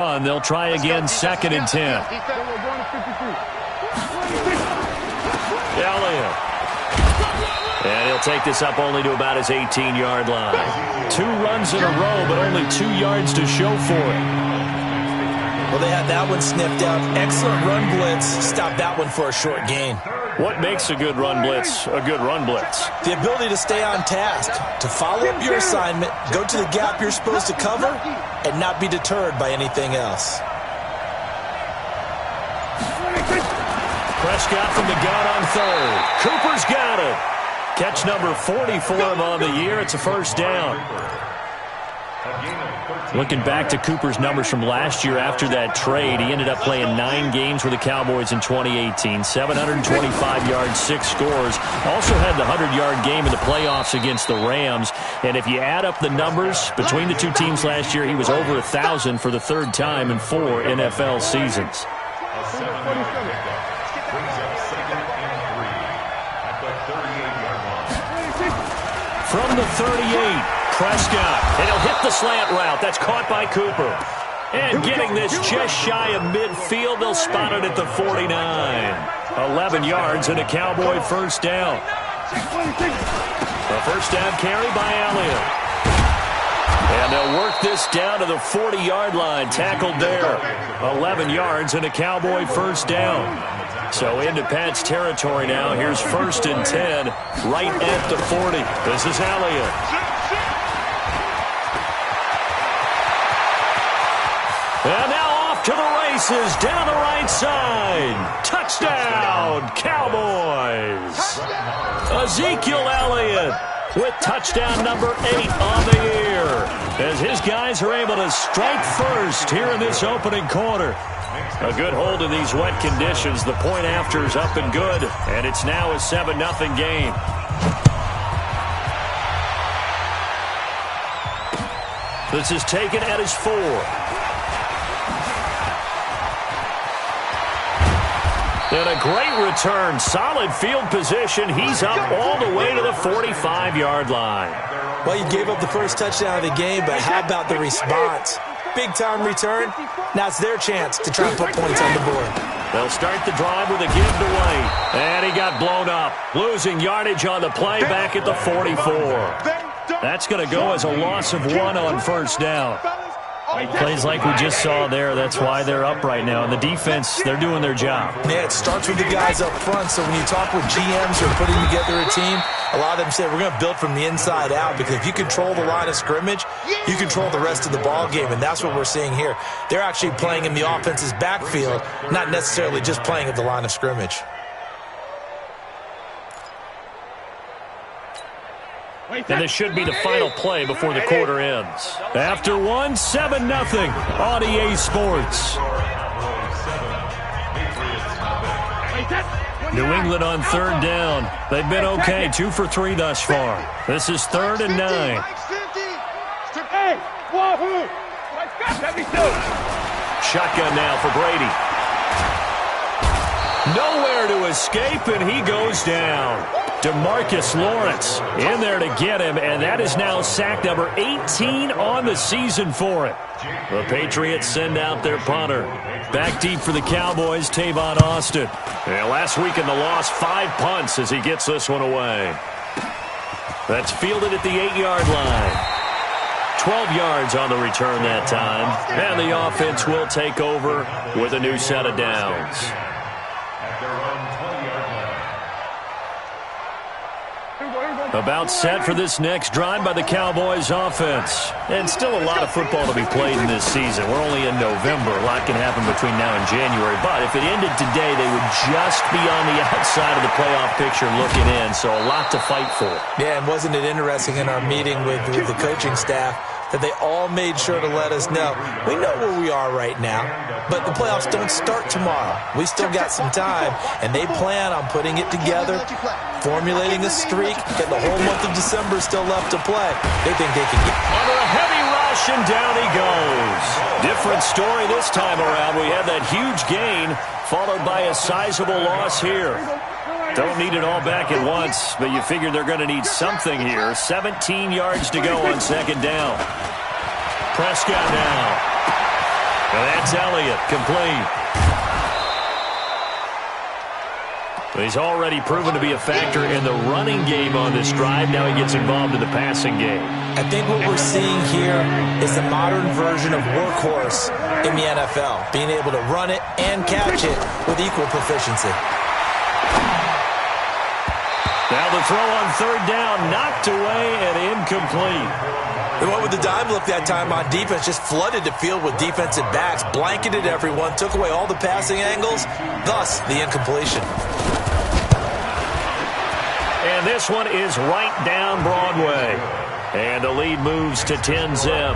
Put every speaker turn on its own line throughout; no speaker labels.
They'll try again, 2nd and 10. Elliott. And he'll take this up only to about his 18-yard line. 2 runs in a row, but only 2 yards to show for it.
Well, they had that one sniffed out. Excellent run blitz. Stop that one for a short gain.
What makes a good run blitz a good run blitz?
The ability to stay on task, to follow up your assignment, go to the gap you're supposed to cover, and not be deterred by anything else.
Prescott from the gun on 3rd. Cooper's got it. Catch number 40 for him on the year. It's a first down. Looking back to Cooper's numbers from last year after that trade, he ended up playing 9 games with the Cowboys in 2018. 725 yards, 6 scores. Also had the 100-yard game in the playoffs against the Rams. And if you add up the numbers between the 2 teams last year, he was over 1,000 for the 3rd time in 4 NFL seasons. From the 38, Prescott, and he'll hit the slant route. That's caught by Cooper. And getting this just shy of midfield, they'll spot it at the 49. 11 yards and a Cowboy first down. A first down carry by Elliott. And they'll work this down to the 40-yard line, tackled there. 11 yards and a Cowboy first down. So into Pat's territory now. Here's 1st and 10, right at the 40. This is Elliott. And now off to the races, down the right side. Touchdown, Cowboys. Ezekiel Elliott with touchdown number 8 on the year, as his guys are able to strike first here in this opening quarter. A good hold in these wet conditions. The point after is up and good, and it's now a 7-0 game. This is taken at his 4. And a great return. Solid field position. He's up all the way to the 45-yard line.
Well, you gave up the first touchdown of the game, but how about the response? Big-time return. Now it's their chance to try and put points on the board.
They'll start the drive with a give to White. And he got blown up. Losing yardage on the play back at the 44. That's going to go as a loss of 1 on first down. Plays like we just saw there. That's why they're up right now. And the defense, they're doing their job.
Yeah, it starts with the guys up front. So when you talk with GMs who are putting together a team, a lot of them say we're going to build from the inside out, because if you control the line of scrimmage, you control the rest of the ball game, and that's what we're seeing here. They're actually playing in the offense's backfield, not necessarily just playing at the line of scrimmage.
And this should be the final play before the quarter ends. After 1, 7-0 on EA Sports. New England on 3rd down. They've been okay, 2 for 3 thus far. This is 3rd and 9. Shotgun now for Brady. Nowhere to escape, and he goes down. DeMarcus Lawrence in there to get him, and that is now sack number 18 on the season for it. The Patriots send out their punter. Back deep for the Cowboys, Tavon Austin. And last week in the loss, 5 punts as he gets this one away. That's fielded at the 8-yard line. 12 yards on the return that time. And the offense will take over with a new set of downs. About set for this next drive by the Cowboys offense. And still a lot of football to be played in this season. We're only in November. A lot can happen between now and January. But if it ended today, they would just be on the outside of the playoff picture looking in. So a lot to fight for.
Yeah, and wasn't it interesting in our meeting with the coaching staff that they all made sure to let us know, we know where we are right now, but the playoffs don't start tomorrow. We still got some time, and they plan on putting it together, formulating a streak, and the whole month of December still left to play. They think they can get
under a heavy rush, and down he goes. Different story this time around. We had that huge gain, followed by a sizable loss here. Don't need it all back at once, but you figure they're going to need something here. 17 yards to go on 2nd down. Prescott now. And that's Elliott, complete. He's already proven to be a factor in the running game on this drive. Now he gets involved in the passing game.
I think what we're seeing here is the modern version of workhorse in the NFL, being able to run it and catch it with equal proficiency.
Now the throw on third down, knocked away and incomplete.
They went with the dime look that time on defense, just flooded the field with defensive backs, blanketed everyone, took away all the passing angles, thus the incompletion.
And this one is right down Broadway. And the lead moves to 10-zip.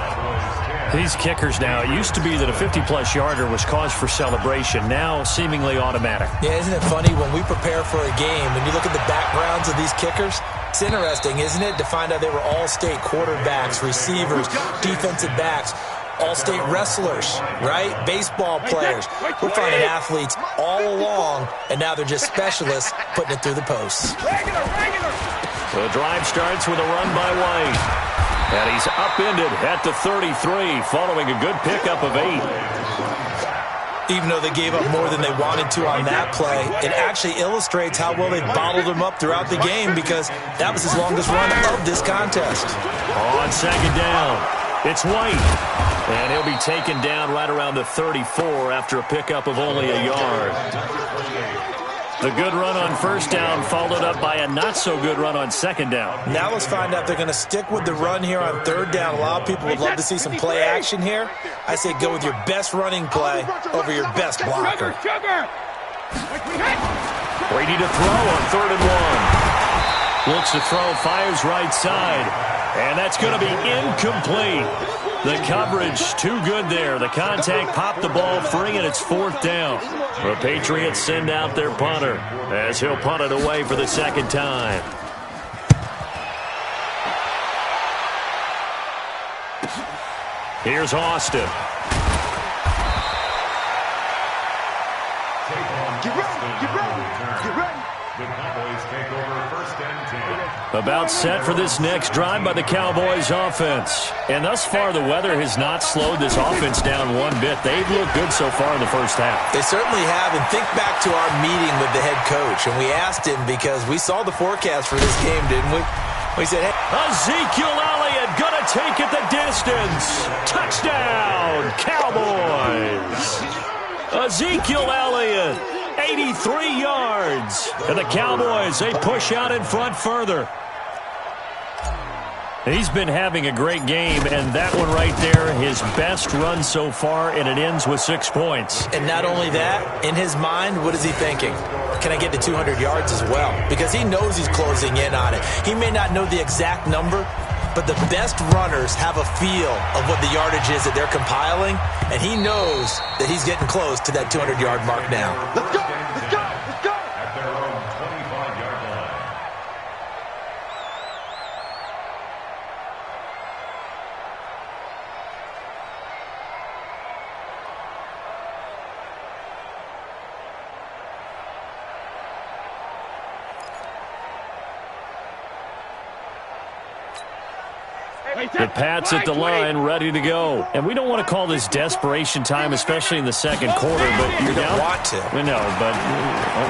These kickers now, it used to be that a 50-plus yarder was cause for celebration. Now seemingly automatic.
Yeah, isn't it funny when we prepare for a game, when you look at the backgrounds of these kickers, it's interesting, isn't it, to find out they were all-state quarterbacks, receivers, defensive backs, all-state wrestlers, right? Baseball players. We're finding athletes all along, and now they're just specialists putting it through the posts.
The drive starts with a run by White. And he's upended at the 33, following a good pickup of 8.
Even though they gave up more than they wanted to on that play, it actually illustrates how well they bottled them up throughout the game, because that was his longest run of this contest.
On second down, it's White. And he'll be taken down right around the 34 after a pickup of only a yard. The good run on first down followed up by a not-so-good run on second down.
Now let's find out if they're going to stick with the run here on third down. A lot of people would love to see some play action here. I say go with your best running play over your best blocker.
Brady to throw on 3rd and 1. Looks to throw, fires right side. And that's going to be incomplete. The coverage too good there. The contact popped the ball free, and it's 4th down. The Patriots send out their punter as he'll punt it away for the second time. Here's Austin. About set for this next drive by the Cowboys offense. And thus far, the weather has not slowed this offense down one bit. They've looked good so far in the first half.
They certainly have. And think back to our meeting with the head coach. And we asked him, because we saw the forecast for this game, didn't we? We said, hey.
Ezekiel Elliott gonna take it the distance. Touchdown, Cowboys. Ezekiel Elliott, 83 yards. And the Cowboys, they push out in front further. He's been having a great game, and that one right there, his best run so far, and it ends with 6 points.
And not only that, in his mind, what is he thinking? Can I get to 200 yards as well? Because he knows he's closing in on it. He may not know the exact number, but the best runners have a feel of what the yardage is that they're compiling, and he knows that he's getting close to that 200-yard mark now.
Let's go! Let's go! Let's go!
At their own 25-yard line.
The Pats at the line, ready to go. And we don't want to call this desperation time, especially in the second quarter. But you're down.
Want to.
We know, but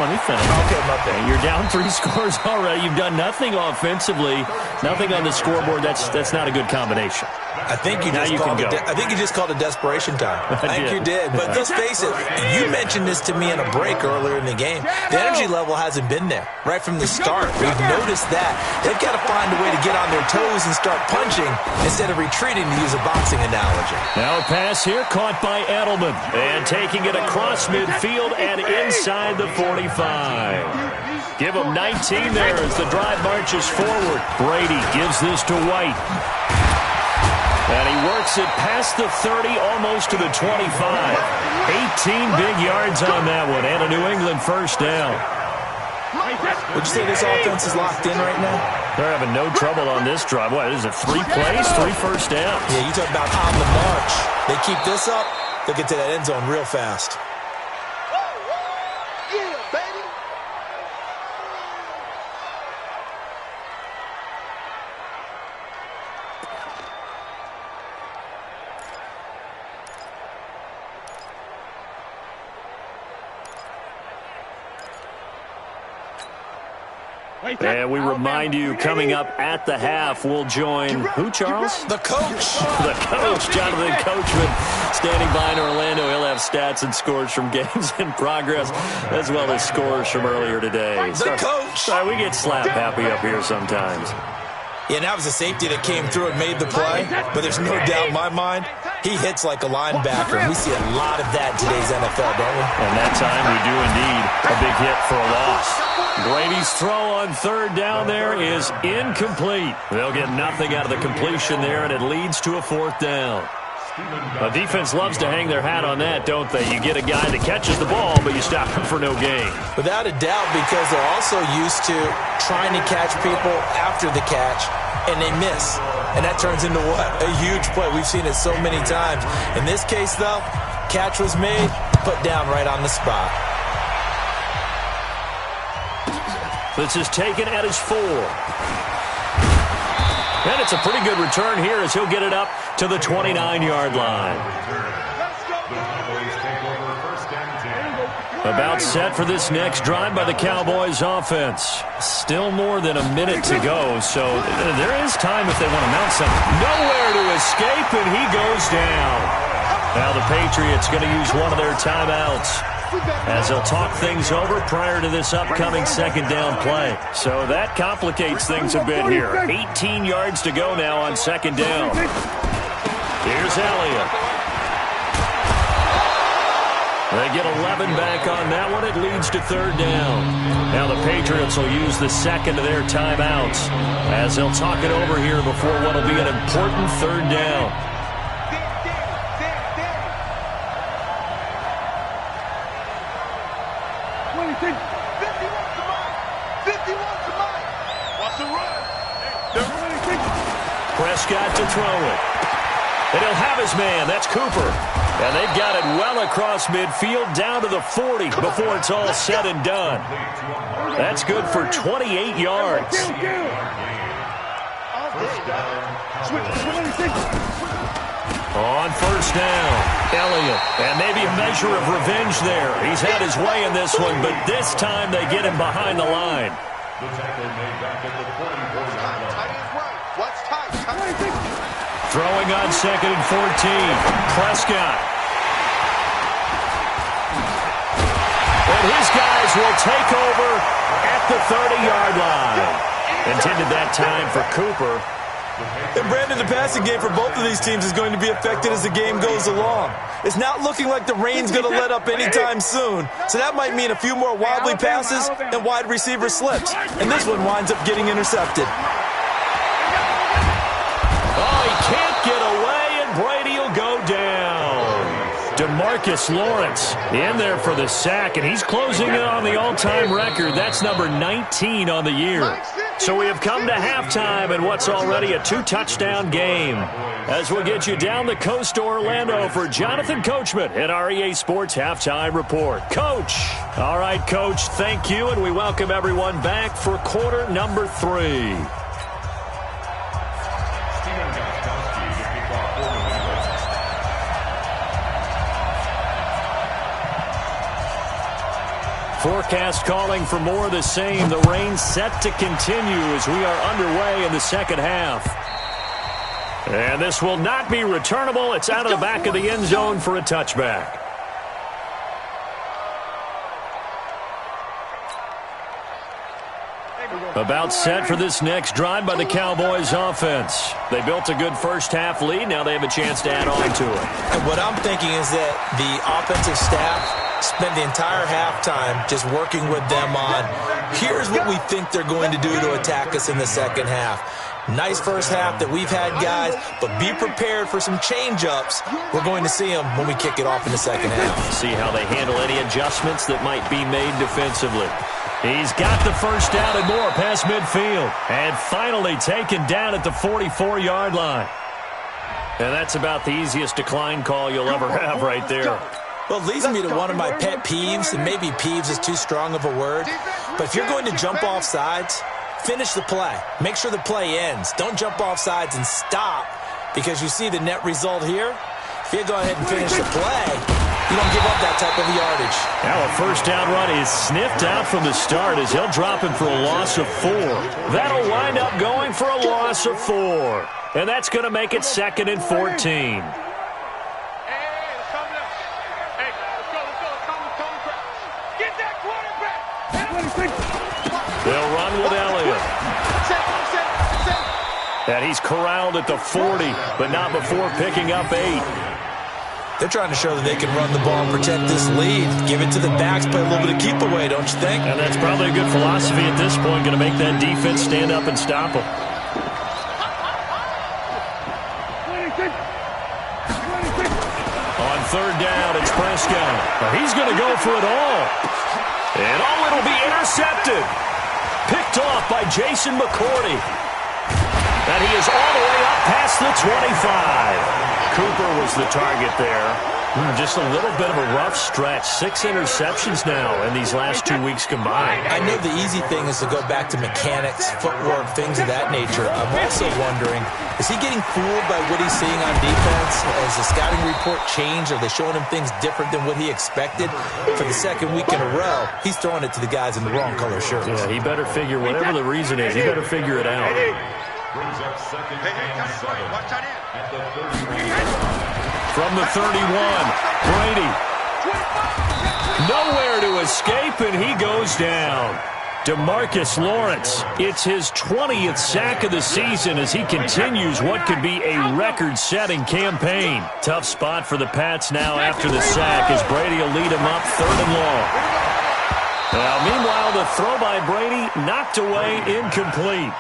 let me finish.
Okay, my bad.
You're down 3 scores already. You've done nothing offensively, nothing on the scoreboard. That's not a good combination.
I think you just called it desperation time. I think you did. But let's face it, you mentioned this to me in a break earlier in the game. The energy level hasn't been there right from the start. We've noticed that. They've got to find a way to get on their toes and start punching instead of retreating, to use a boxing analogy.
Now a pass here caught by Edelman. And taking it across midfield and inside the 45. Give him 19 there as the drive marches forward. Brady gives this to White. And he works it past the 30, almost to the 25. 18 big yards on that one, and a New England first down.
Would you say this offense is locked in right now?
They're having no trouble on this drive. What, is it 3 plays, 3 first downs?
Yeah, you talk about on the march. They keep this up, they'll get to that end zone real fast.
And we remind you, coming up at the half, we'll join who, Charles?
The coach.
The coach, Jonathan Coachman, standing by in Orlando. He'll have stats and scores from games in progress, as well as scores from earlier today.
The coach.
Sorry, we get slap happy up here sometimes.
Yeah, and that was a safety that came through and made the play, but there's no doubt in my mind, he hits like a linebacker, and we see a lot of that in today's NFL, don't we?
And that time we do indeed. A big hit for a loss. Brady's throw on third down there is incomplete. They'll get nothing out of the completion there, and it leads to a fourth down. A defense loves to hang their hat on that, don't they? You get a guy that catches the ball, but you stop him for no gain.
Without a doubt, because they're also used to trying to catch people after the catch, and they miss. And that turns into what? A huge play. We've seen it so many times. In this case, though, catch was made, put down right on the spot.
This is taken at his 4. And it's a pretty good return here as he'll get it up to the 29-yard line. About set for this next drive by the Cowboys offense. Still more than a minute to go, so there is time if they want to mount something. Nowhere to escape, and he goes down. Now the Patriots going to use one of their timeouts as they'll talk things over prior to this upcoming second down play. So that complicates things a bit here. 18 yards to go now on second down. Here's Elliott. They get 11 back on that one. It leads to third down. Now the Patriots will use the second of their timeouts as they'll talk it over here before what will be an important third down. Prescott to throw it. And he'll have his man. That's Cooper. And they've got it well across midfield down to the 40 before it's all said and done. That's good for 28 yards. On first down, Elliott. And maybe a measure of revenge there. He's had his way in this one, but this time they get him behind the line.
The tackle made back at the 44-yard line.
Throwing on second and 14. Prescott. And his guys will take over at the 30-yard line. Intended that time for Cooper.
And Brandon, the passing game for both of these teams is going to be affected as the game goes along. It's not looking like the rain's going to let up anytime soon. So that might mean a few more wobbly passes and wide receiver slips. And this one winds up getting intercepted.
Oh, he can't get away, and Brady will go down. DeMarcus Lawrence in there for the sack, and he's closing in on the all-time record. That's number 19 on the year. So we have come to halftime in what's already a 2-touchdown game. As we'll get you down the coast to Orlando for Jonathan Coachman at our EA Sports Halftime Report. Coach. All right, Coach, thank you, and we welcome everyone back for quarter number 3. Forecast calling for more of the same. The rain set to continue as we are underway in the second half. And this will not be returnable. It's out of the back of the end zone for a touchback. About set for this next drive by the Cowboys offense. They built a good first half lead. Now they have a chance to add on to it.
And what I'm thinking is that the offensive staff spend the entire halftime just working with them on, here's what we think they're going to do to attack us in the second half. Nice first half that we've had, guys, but be prepared for some change-ups. We're going to see them when we kick it off in the second half.
See how they handle any adjustments that might be made defensively. He's got the first down and more past midfield. And finally taken down at the 44-yard line. And that's about the easiest decline call you'll ever have right there.
Well, it leads me to one of my pet peeves, and maybe peeves is too strong of a word, but if you're going to jump off sides, finish the play. Make sure the play ends. Don't jump off sides and stop because you see the net result here. If you go ahead and finish the play, You don't give up that type of yardage.
Now a first down run is sniffed out from the start as he'll drop him for a loss of 4. That'll wind up going for a loss of 4. And that's going to make it 2nd and 14. They'll run with Elliott. And he's corralled at the 40, but not before picking up 8.
They're trying to show that they can run the ball and protect this lead. Give it to the backs, play a little bit of keep away, don't you think?
And that's probably a good philosophy at this point, going to make that defense stand up and stop them. On 3rd down, it's Prescott. He's going to go for it all. And it'll be intercepted. Picked off by Jason McCourty. And he is all the way up past the 25. Cooper was the target there. Just a little bit of a rough stretch. 6 interceptions now in these last 2 weeks combined.
I know the easy thing is to go back to mechanics, footwork, things of that nature. I'm also wondering, is he getting fooled by what he's seeing on defense? Has the scouting report changed? Are they showing him things different than what he expected? For the 2nd week in a row, he's throwing it to the guys in the wrong color shirts.
Yeah, he better figure, whatever the reason is, he better figure it out.
Brings up 2nd and 7 at the 30.
From the 31, Brady. Nowhere to escape, and he goes down. DeMarcus Lawrence, it's his 20th sack of the season as he continues what could be a record-setting campaign. Tough spot for the Pats now after the sack as Brady will lead him up 3rd and long. Now, meanwhile, the throw by Brady knocked away, incomplete.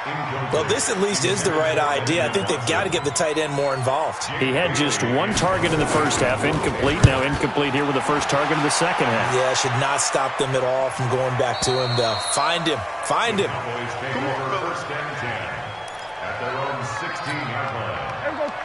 Well, this at least is the right idea. I think they've got to get the tight end more involved.
He had just 1 target in the first half, incomplete. Now incomplete here with the first target of the second half.
Yeah, should not stop them at all from going back to him, though. Find him. Find him.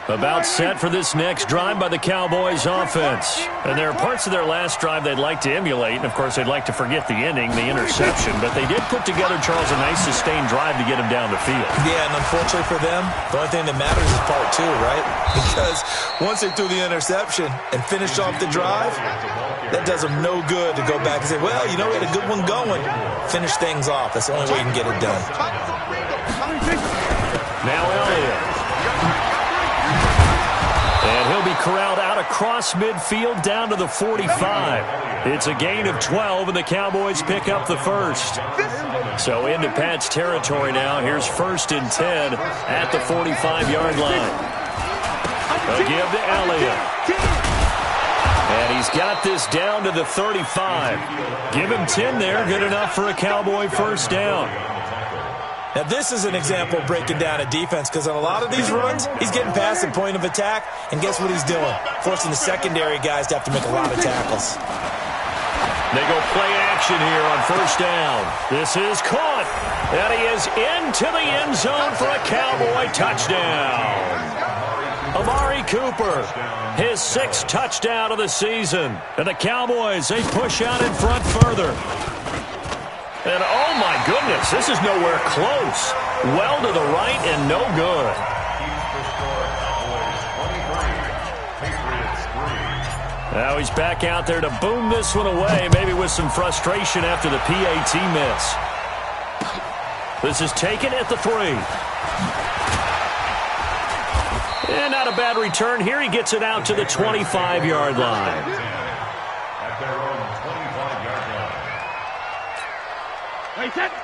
About set for this next drive by the Cowboys offense. And there are parts of their last drive they'd like to emulate. And, of course, they'd like to forget the ending, the interception. But they did put together, Charles, a nice sustained drive to get him down the field.
Yeah, and unfortunately for them, the only thing that matters is part 2, right? Because once they threw the interception and finished off the drive, that does them no good to go back and say, well, you know, we had a good one going. Finish things off. That's the only way you can get it done.
Now Elliott. And he'll be corralled out across midfield down to the 45. It's a gain of 12, and the Cowboys pick up the first. So into Pat's territory now. Here's 1st and 10 at the 45-yard line. They'll give to Elliott. And he's got this down to the 35. Give him 10 there. Good enough for a Cowboy first down.
Now, this is an example of breaking down a defense because on a lot of these runs, he's getting past the point of attack, and guess what he's doing? Forcing the secondary guys to have to make a lot of tackles.
They go play action here on first down. This is caught, and he is into the end zone for a Cowboy touchdown. Amari Cooper, his 6th touchdown of the season. And the Cowboys, they push out in front further. And, oh, my goodness, this is nowhere close. Well to the right and no good. Now he's back out there to boom this one away, maybe with some frustration after the PAT miss. This is taken at the 3. And not a bad return here. He gets it out to the 25-yard line.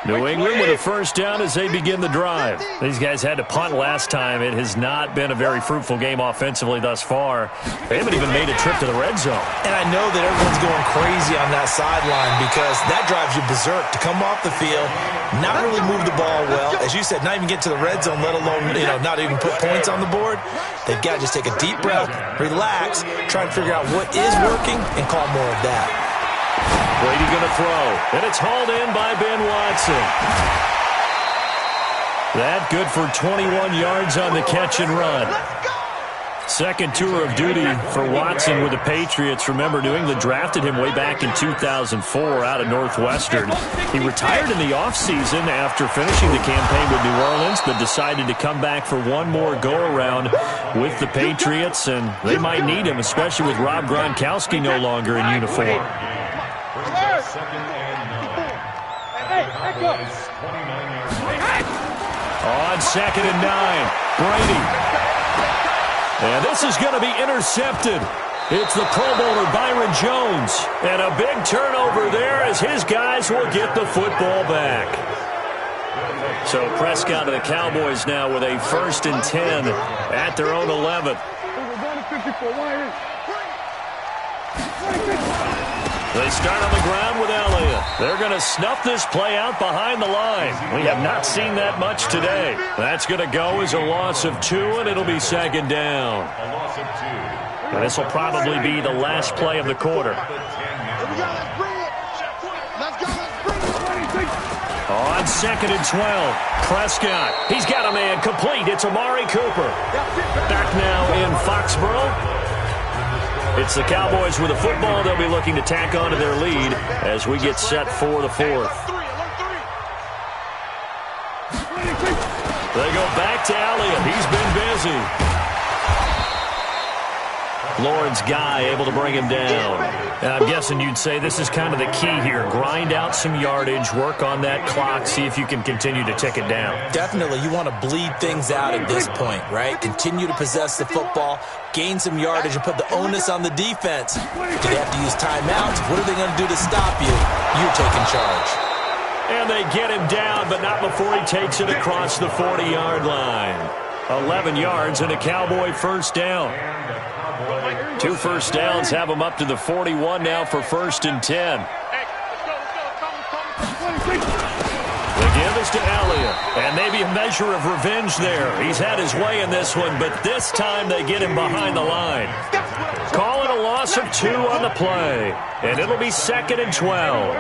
New England with a first down as they begin the drive. These guys had to punt last time. It has not been a very fruitful game offensively thus far. They haven't even made a trip to the red zone.
And I know that everyone's going crazy on that sideline because that drives you berserk to come off the field, not really move the ball well. As you said, not even get to the red zone, let alone, not even put points on the board. They've got to just take a deep breath, relax, try and figure out what is working, and call more of that.
Brady going to throw, and it's hauled in by Ben Watson. That good for 21 yards on the catch and run. Second tour of duty for Watson with the Patriots. Remember, New England drafted him way back in 2004 out of Northwestern. He retired in the offseason after finishing the campaign with New Orleans, but decided to come back for one more go-around with the Patriots, and they might need him, especially with Rob Gronkowski no longer in uniform. On 2nd and 9, Brady. And this is going to be intercepted. It's the Pro Bowler Byron Jones. And a big turnover there as his guys will get the football back. So Prescott and the Cowboys now with a 1st and 10 at their own 11. They start on the ground with Elliott. They're going to snuff this play out behind the line. We have not seen that much today. That's going to go as a loss of 2, and it'll be 2nd down. And this will probably be the last play of the quarter. On 2nd and 12, Prescott. He's got a man complete. It's Amari Cooper. Back now in Foxborough. It's the Cowboys with the football. They'll be looking to tack on to their lead as we get set for the 4th. They go back to Elliott. He's been busy. Lawrence Guy able to bring him down. And I'm guessing you'd say this is kind of the key here. Grind out some yardage, work on that clock, see if you can continue to tick it down.
Definitely. You want to bleed things out at this point, right? Continue to possess the football, gain some yardage, and put the onus on the defense. Do they have to use timeouts? What are they going to do to stop you? You're taking charge.
And they get him down, but not before he takes it across the 40-yard line. 11 yards and a Cowboy 1st down. 2 first downs have them up to the 41 now for 1st and 10. They give this to Elliott, and maybe a measure of revenge there. He's had his way in this one, but this time they get him behind the line. Call it a loss of 2 on the play, and it'll be 2nd and 12.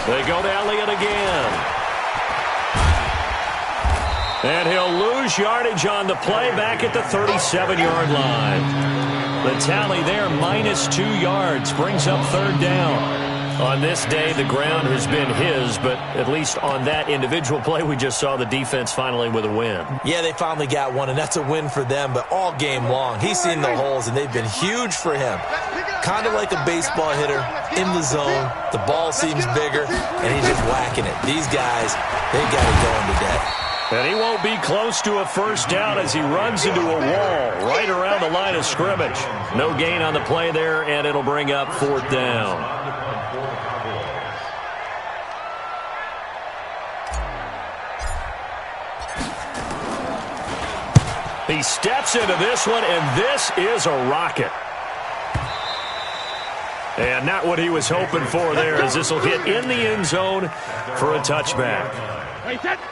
They go to Elliott again. And he'll lose yardage on the play back at the 37-yard line. The tally there, -2 yards, brings up 3rd down. On this day, the ground has been his, but at least on that individual play, we just saw the defense finally with a win.
Yeah, they finally got one, and that's a win for them, but all game long, he's seen the holes, and they've been huge for him. Kind of like a baseball hitter in the zone. The ball seems bigger, and he's just whacking it. These guys, they got it going today.
And he won't be close to a 1st down as he runs into a wall right around the line of scrimmage. No gain on the play there, and it'll bring up 4th down. He steps into this one, and this is a rocket. And not what he was hoping for there, as this will hit in the end zone for a touchback.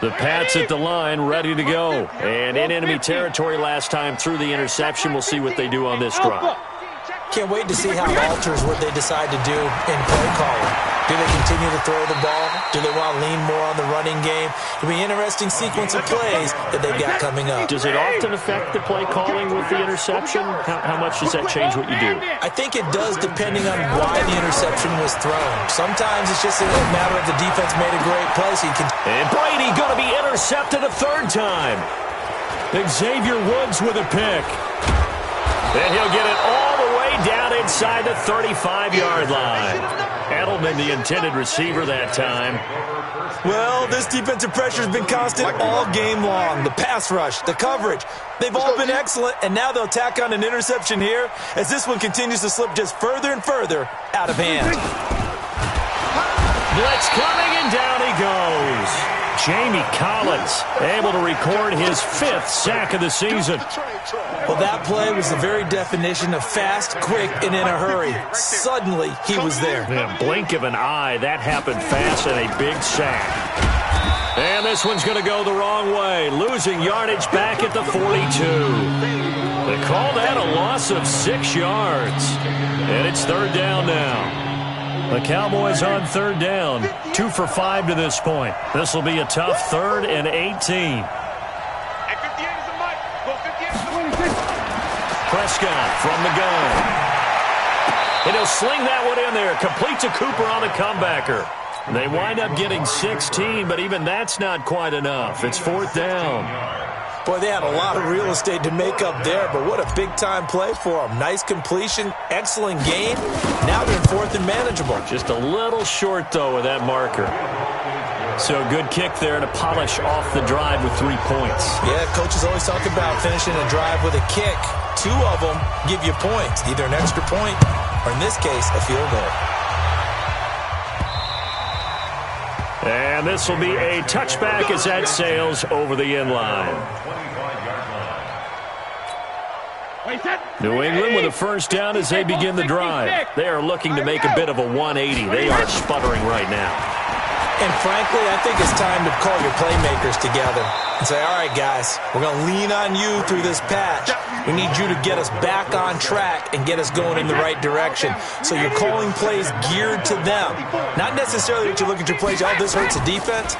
The Pats at the line, ready to go. And in enemy territory last time through the interception. We'll see what they do on this drive.
Can't wait to see how it alters what they decide to do in play calling. Do they continue to throw the ball? Do they want to lean more on the running game? It'll be an interesting sequence of plays that they've got coming up.
Does it often affect the play calling with the interception? How much does that change what you do?
I think it does, depending on why the interception was thrown. Sometimes it's just a matter of the defense made a great play. So you can...
And Brady going to be intercepted a 3rd time. Xavier Woods with a pick. And he'll get it all the way down inside the 35-yard line. Edelman, the intended receiver that time.
Well, this defensive pressure has been constant all game long. The pass rush, the coverage, they've all been excellent, and now they'll tack on an interception here as this one continues to slip just further and further out of hand.
Blitz coming, and down he goes. Jamie Collins able to record his 5th sack of the season.
Well, that play was the very definition of fast, quick, and in a hurry. Suddenly, he was there.
In a blink of an eye, that happened fast, and a big sack. And this one's going to go the wrong way, losing yardage back at the 42. They call that a loss of 6 yards. And it's 3rd down now. The Cowboys on third down. 2 for 5 to this point. This will be a tough 3rd and 18. Prescott from the gun. And he'll sling that one in there. Complete to Cooper on the comebacker. They wind up getting 16, but even that's not quite enough. It's 4th down.
Boy, they had a lot of real estate to make up there, but what a big-time play for them. Nice completion, excellent gain. Now they're in 4th and manageable.
Just a little short, though, with that marker. So good kick there to polish off the drive with 3 points.
Yeah, coaches always talk about finishing a drive with a kick. 2 of them give you points, either an extra point or, in this case, a field goal.
And this will be a touchback as that sails over the end line. New England with a first down as they begin the drive. They are looking to make a bit of a 180. They are sputtering right now.
And frankly, I think it's time to call your playmakers together and say, all right, guys, we're going to lean on you through this patch. We need you to get us back on track and get us going in the right direction. So you're calling plays geared to them. Not necessarily that you look at your plays, oh, this hurts the defense.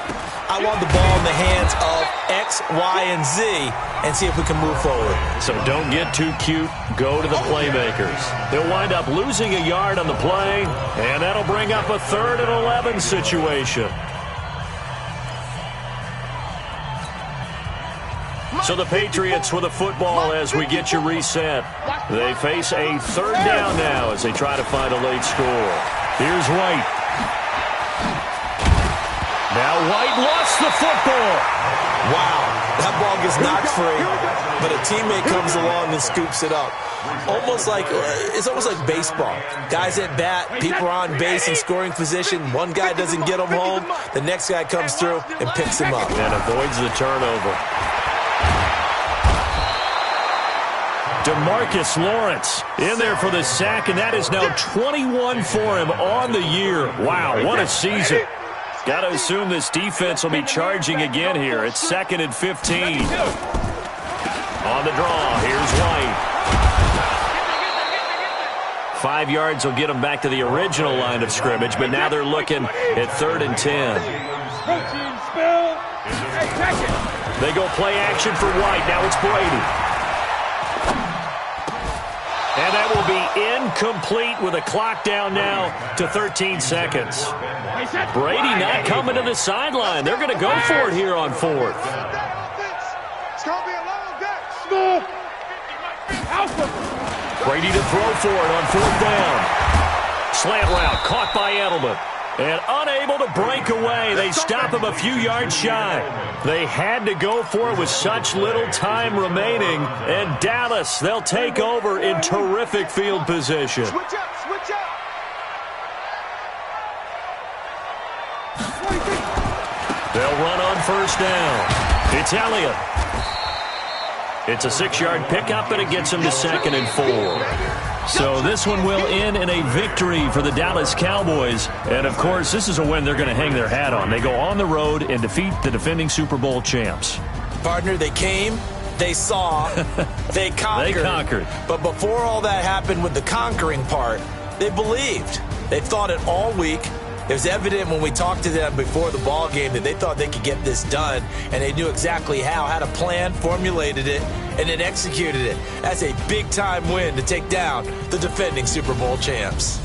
I want the ball in the hands of X, Y, and Z and see if we can move forward.
So don't get too cute. Go to the playmakers. They'll wind up losing a yard on the play, and that'll bring up a 3rd and 11 situation. So the Patriots with a football as we get you reset. They face a 3rd down now as they try to find a late score. Here's White. Now White lost the football.
Wow, that ball gets knocked free, but a teammate comes along and scoops it up. It's almost like baseball. Guys at bat, people are on base in scoring position. One guy doesn't get them home. The next guy comes through and picks him up.
And avoids the turnover. DeMarcus Lawrence in there for the sack, and that is now 21 for him on the year. Wow, what a season. Got to assume this defense will be charging again here. It's 2nd and 15. On the draw, here's White. 5 yards will get them back to the original line of scrimmage, but now they're looking at 3rd and 10. They go play action for White. Now it's Brady. And that will be incomplete with a clock down now to 13 seconds. Brady not coming to the sideline. They're going to go for it here on 4th.
It's going to be a long day.
Brady to throw for it on 4th down. Slant route caught by Edelman. And unable to break away. They stop him a few yards shy. They had to go for it with such little time remaining. And Dallas, they'll take over in terrific field position.
Switch up, switch up.
They'll run on 1st down. It's Elliott. It's a 6-yard pickup, and it gets him to 2nd and 4. So this one will end in a victory for the Dallas Cowboys. And, of course, this is a win they're going to hang their hat on. They go on the road and defeat the defending Super Bowl champs.
Partner, they came, they saw, they conquered.
They conquered.
But before all that happened with the conquering part, they believed. They thought it all week. It was evident when we talked to them before the ball game that they thought they could get this done, and they knew exactly how, had a plan, formulated it, and then executed it. That's a big-time win to take down the defending Super Bowl champs.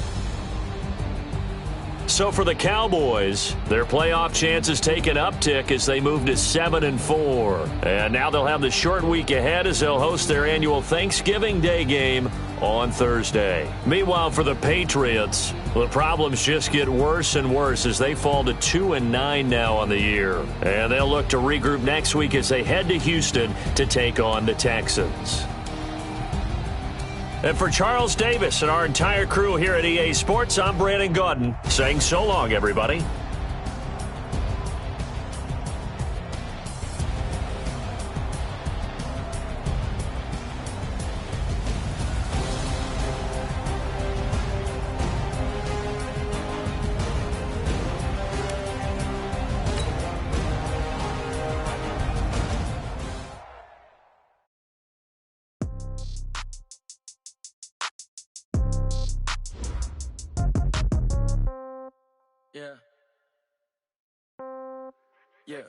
So for the Cowboys, their playoff chances take an uptick as they move to 7 and 4. And now they'll have the short week ahead as they'll host their annual Thanksgiving Day game on Thursday. Meanwhile, for the Patriots, the problems just get worse and worse as they fall to 2 and 9 now on the year. And they'll look to regroup next week as they head to Houston to take on the Texans. And for Charles Davis and our entire crew here at EA Sports, I'm Brandon Gaudin saying so long, everybody.
Yeah. Yeah.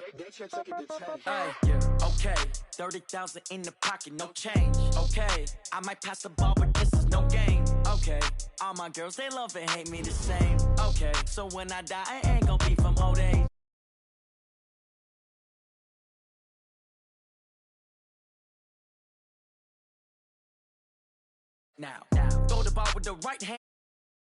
Yeah. Okay. 30,000 in the pocket, no change. Okay. I might pass the ball, but this is no game. Okay. All my girls, they love and hate me the same. Okay. So when I die, I ain't gonna be from old age. Now, throw the ball with the right hand.